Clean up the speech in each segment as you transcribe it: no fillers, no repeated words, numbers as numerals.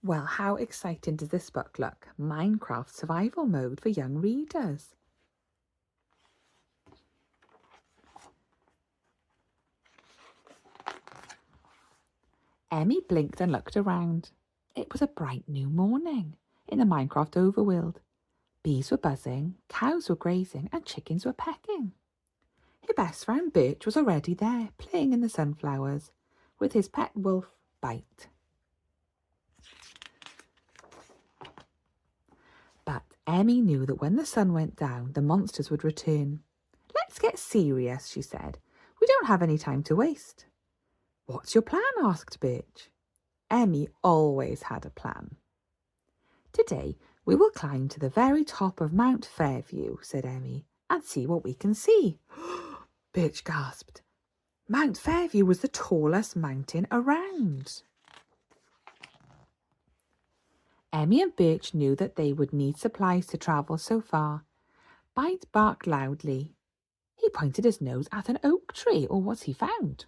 Well, how exciting does this book look? Minecraft survival mode for young readers. Emmy blinked and looked around. It was a bright new morning in the Minecraft overworld. Bees were buzzing, cows were grazing, and chickens were pecking. Her best friend Birch was already there, playing in the sunflowers, with his pet wolf, Bite. But Emmy knew that when the sun went down, the monsters would return. "Let's get serious," she said. "We don't have any time to waste." "What's your plan?" asked Birch. Emmy always had a plan. "Today we will climb to the very top of Mount Fairview," said Emmy, "and see what we can see." Birch gasped. Mount Fairview was the tallest mountain around. Emmy and Birch knew that they would need supplies to travel so far. Bite barked loudly. He pointed his nose at an oak tree, or what he found.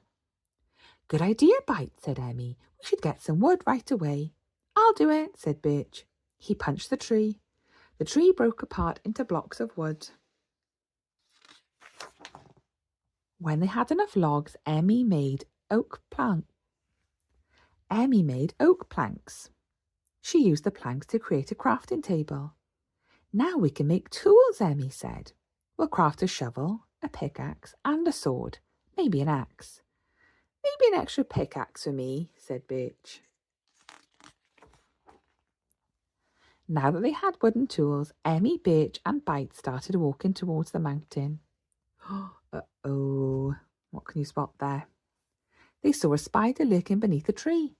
"Good idea, Bite," said Emmy. "We should get some wood right away." "I'll do it," said Birch. He punched the tree. The tree broke apart into blocks of wood. When they had enough logs, Emmy made oak planks. She used the planks to create a crafting table. "Now we can make tools," Emmy said. "We'll craft a shovel, a pickaxe, and a sword, maybe an axe." "Maybe an extra pickaxe for me," said Birch. Now that they had wooden tools, Emmy, Birch, and Bite started walking towards the mountain. Uh-oh, what can you spot there? They saw a spider lurking beneath a tree.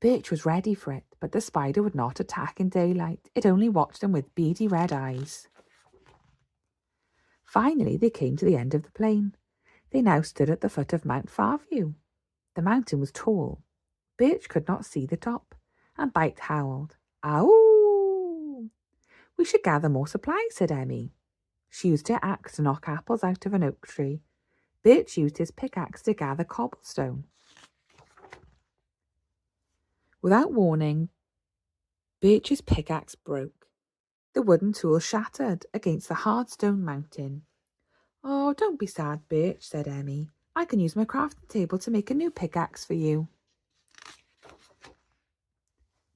Birch was ready for it, but the spider would not attack in daylight. It only watched them with beady red eyes. Finally, they came to the end of the plain. They now stood at the foot of Mount Farview. The mountain was tall. Birch could not see the top, and Bite howled. "Ow!" "We should gather more supplies," said Emmy. She used her axe to knock apples out of an oak tree. Birch used his pickaxe to gather cobblestone. Without warning, Birch's pickaxe broke. The wooden tool shattered against the hard stone mountain. "Oh, don't be sad, Birch," said Emmy. "I can use my crafting table to make a new pickaxe for you."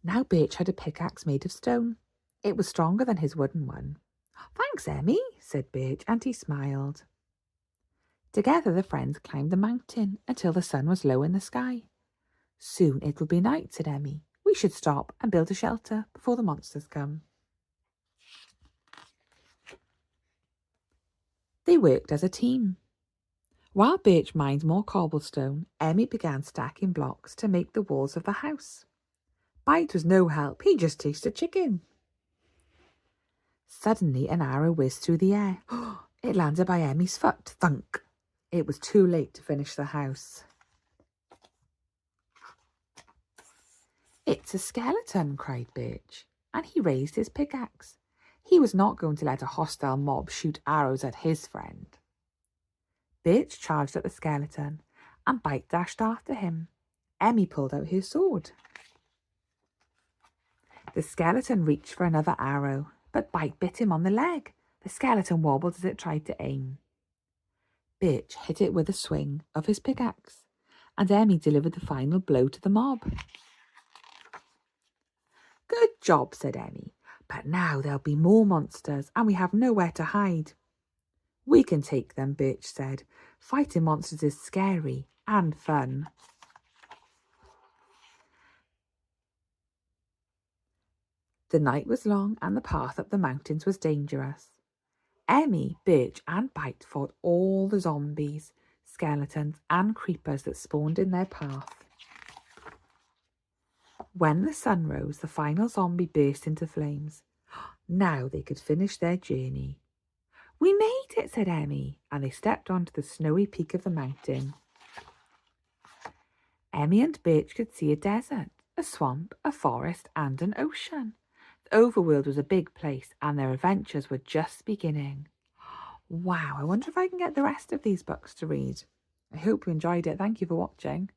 Now Birch had a pickaxe made of stone. It was stronger than his wooden one. "Thanks, Emmy," said Birch, and he smiled. Together the friends climbed the mountain until the sun was low in the sky. "Soon it will be night," said Emmy. "We should stop and build a shelter before the monsters come." They worked as a team. While Birch mined more cobblestone, Emmy began stacking blocks to make the walls of the house. Bite was no help. He just tasted chicken. Suddenly an arrow whizzed through the air. It landed by Emmy's foot. Thunk! It was too late to finish the house. "It's a skeleton," cried Birch, and he raised his pickaxe. He was not going to let a hostile mob shoot arrows at his friend. Birch charged at the skeleton, and Bite dashed after him. Emmy pulled out her sword. The skeleton reached for another arrow, but Bite bit him on the leg. The skeleton wobbled as it tried to aim. Birch hit it with a swing of his pickaxe, and Emmy delivered the final blow to the mob. "Good job," said Emmy. "But now there'll be more monsters, and we have nowhere to hide." "We can take them," Birch said. "Fighting monsters is scary and fun." The night was long, and the path up the mountains was dangerous. Emmy, Birch, and Bite fought all the zombies, skeletons, and creepers that spawned in their path. When the sun rose, the final zombie burst into flames. Now they could finish their journey. "We made it," said Emmy, and they stepped onto the snowy peak of the mountain. Emmy and Birch could see a desert, a swamp, a forest, and an ocean. The overworld was a big place, and their adventures were just beginning. Wow, I wonder if I can get the rest of these books to read. I hope you enjoyed it. Thank you for watching.